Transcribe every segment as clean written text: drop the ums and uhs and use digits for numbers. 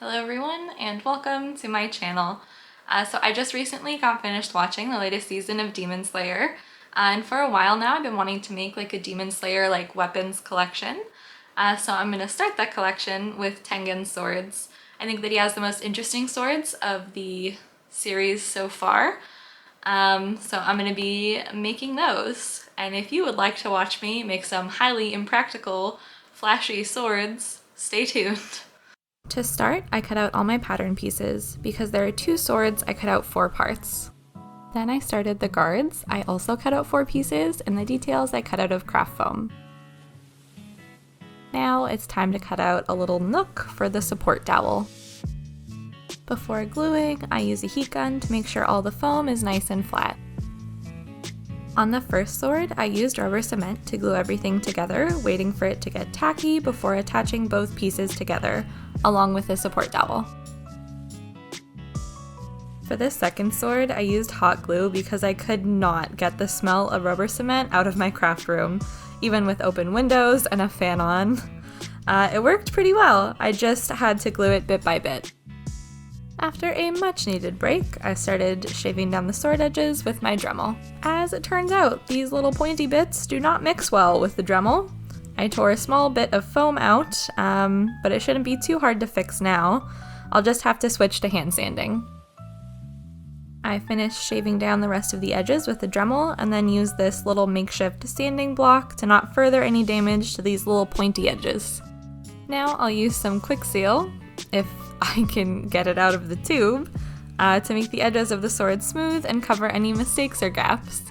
Hello everyone and welcome to my channel. So I just recently got finished watching the latest season of Demon Slayer, and for a while now I've been wanting to make like a Demon Slayer like weapons collection. So I'm gonna start that collection with Tengen's swords. I think that he has the most interesting swords of the series so far. So I'm gonna be making those. And if you would like to watch me make some highly impractical, flashy swords, stay tuned. To start, I cut out all my pattern pieces. Because there are 2 swords, I cut out 4 parts. Then I started the guards. I also cut out 4 pieces, and the details I cut out of craft foam. Now it's time to cut out a little nook for the support dowel. Before gluing, I use a heat gun to make sure all the foam is nice and flat. On the first sword, I used rubber cement to glue everything together, waiting for it to get tacky before attaching both pieces together, along with the support dowel. For this second sword, I used hot glue because I could not get the smell of rubber cement out of my craft room, even with open windows and a fan on. It worked pretty well, I just had to glue it bit by bit. After a much needed break, I started shaving down the sword edges with my Dremel. As it turns out, these little pointy bits do not mix well with the Dremel. I tore a small bit of foam out, but it shouldn't be too hard to fix now. I'll just have to switch to hand sanding. I finished shaving down the rest of the edges with the Dremel and then used this little makeshift sanding block to not further any damage to these little pointy edges. Now I'll use some quick seal, if I can get it out of the tube, to make the edges of the sword smooth and cover any mistakes or gaps.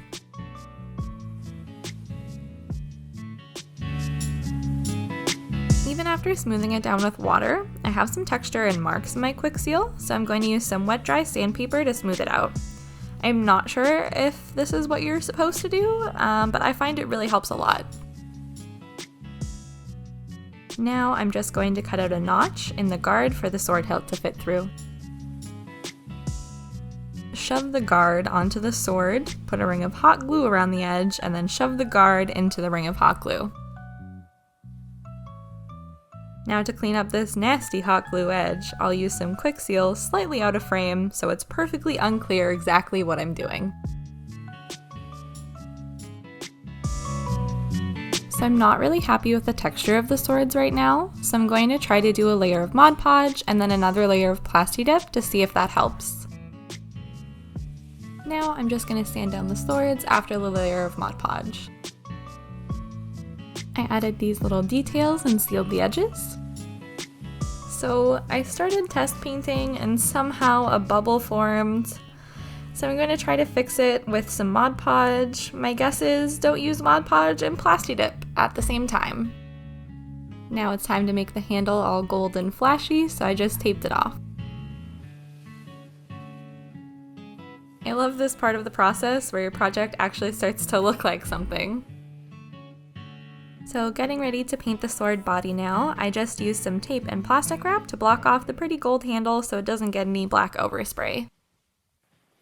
Even after smoothing it down with water, I have some texture and marks in my quick seal, so I'm going to use some wet dry sandpaper to smooth it out. I'm not sure if this is what you're supposed to do, but I find it really helps a lot. Now I'm just going to cut out a notch in the guard for the sword hilt to fit through. Shove the guard onto the sword, put a ring of hot glue around the edge, and then shove the guard into the ring of hot glue. Now to clean up this nasty hot glue edge, I'll use some quick seal slightly out of frame so it's perfectly unclear exactly what I'm doing. So I'm not really happy with the texture of the swords right now, so I'm going to try to do a layer of Mod Podge and then another layer of Plasti Dip to see if that helps. Now I'm just going to sand down the swords after the layer of Mod Podge. I added these little details and sealed the edges. So I started test painting and somehow a bubble formed. So I'm going to try to fix it with some Mod Podge. My guess is don't use Mod Podge and Plasti Dip at the same time. Now it's time to make the handle all gold and flashy, so I just taped it off. I love this part of the process where your project actually starts to look like something. So getting ready to paint the sword body now, I just used some tape and plastic wrap to block off the pretty gold handle so it doesn't get any black overspray.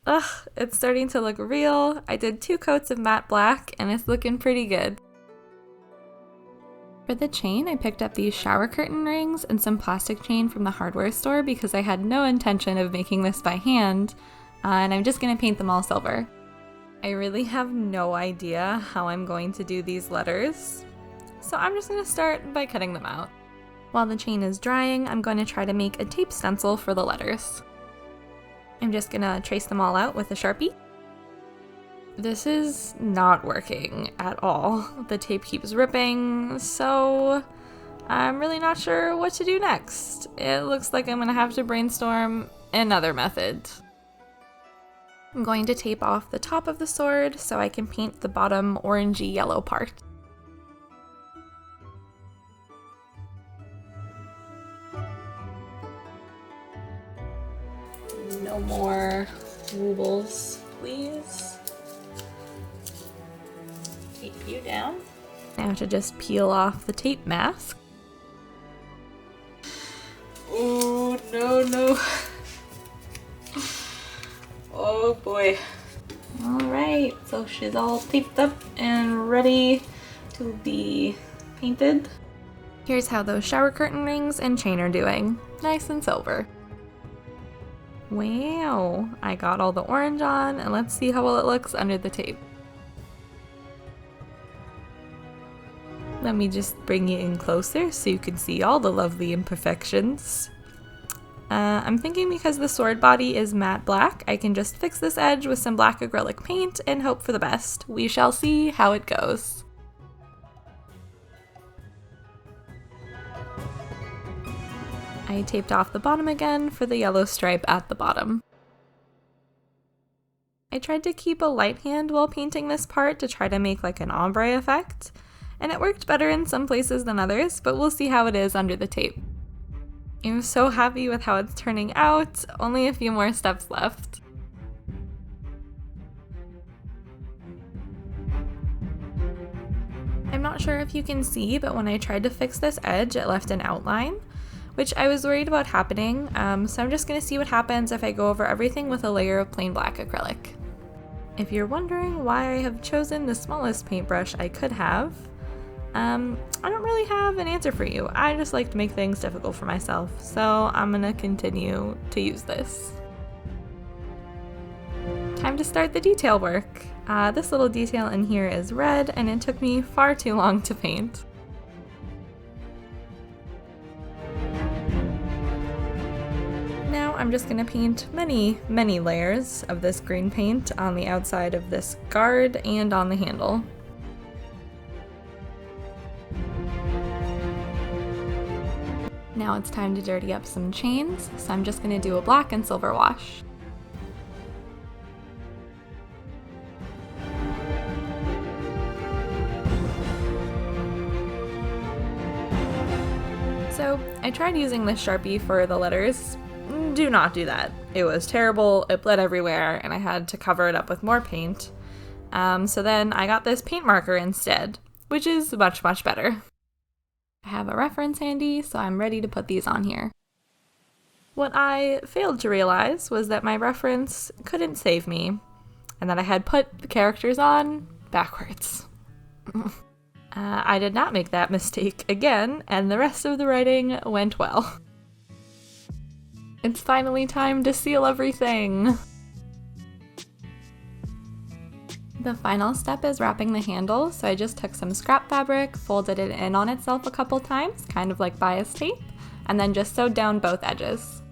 Ugh, it's starting to look real. I did 2 coats of matte black and it's looking pretty good. For the chain, I picked up these shower curtain rings and some plastic chain from the hardware store because I had no intention of making this by hand, and I'm just going to paint them all silver. I really have no idea how I'm going to do these letters, so I'm just going to start by cutting them out. While the chain is drying, I'm going to try to make a tape stencil for the letters. I'm just gonna trace them all out with a Sharpie. This is not working at all. The tape keeps ripping, so I'm really not sure what to do next. It looks like I'm gonna have to brainstorm another method. I'm going to tape off the top of the sword so I can paint the bottom orangey yellow part. No more woobles, please. Tape you down. Now to just peel off the tape mask. Oh, no. Oh boy. Alright, so she's all taped up and ready to be painted. Here's how those shower curtain rings and chain are doing. Nice and silver. Wow, I got all the orange on, and let's see how well it looks under the tape. Let me just bring you in closer so you can see all the lovely imperfections. I'm thinking because the sword body is matte black, I can just fix this edge with some black acrylic paint and hope for the best. We shall see how it goes. I taped off the bottom again for the yellow stripe at the bottom. I tried to keep a light hand while painting this part to try to make like an ombre effect, and it worked better in some places than others, but we'll see how it is under the tape. I'm so happy with how it's turning out, only a few more steps left. I'm not sure if you can see, but when I tried to fix this edge, it left an outline, which I was worried about happening, so I'm just going to see what happens if I go over everything with a layer of plain black acrylic. If you're wondering why I have chosen the smallest paintbrush I could have, I don't really have an answer for you. I just like to make things difficult for myself, so I'm gonna continue to use this. Time to start the detail work. This little detail in here is red, and it took me far too long to paint. Now I'm just gonna paint many, many layers of this green paint on the outside of this guard and on the handle. Now it's time to dirty up some chains, so I'm just going to do a black and silver wash. So I tried using this Sharpie for the letters. Do not do that. It was terrible, it bled everywhere, and I had to cover it up with more paint. So then I got this paint marker instead, which is much, much better. I have a reference handy, so I'm ready to put these on here. What I failed to realize was that my reference couldn't save me, and that I had put the characters on backwards. I did not make that mistake again, and the rest of the writing went well. It's finally time to seal everything! The final step is wrapping the handle, so I just took some scrap fabric, folded it in on itself a couple times, kind of like bias tape, and then just sewed down both edges.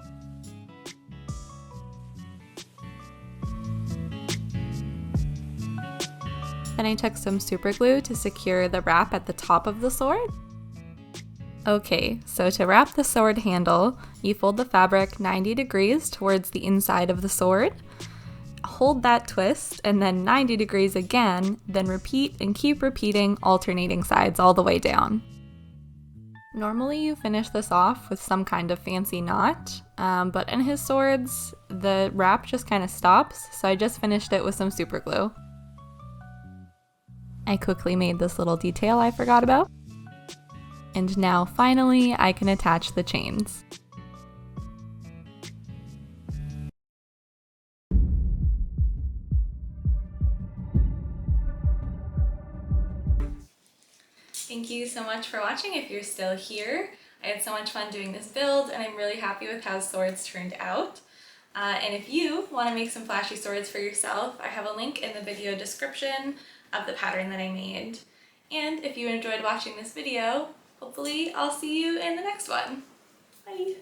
Then I took some super glue to secure the wrap at the top of the sword. Okay, so to wrap the sword handle, you fold the fabric 90 degrees towards the inside of the sword, hold that twist, and then 90 degrees again, then repeat and keep repeating alternating sides all the way down. Normally you finish this off with some kind of fancy knot, but in his swords, the wrap just kind of stops, so I just finished it with some super glue. I quickly made this little detail I forgot about. And now finally I can attach the chains. Thank you so much for watching if you're still here. I had so much fun doing this build, and I'm really happy with how swords turned out. And if you want to make some flashy swords for yourself, I have a link in the video description of the pattern that I made. And if you enjoyed watching this video, hopefully I'll see you in the next one. Bye!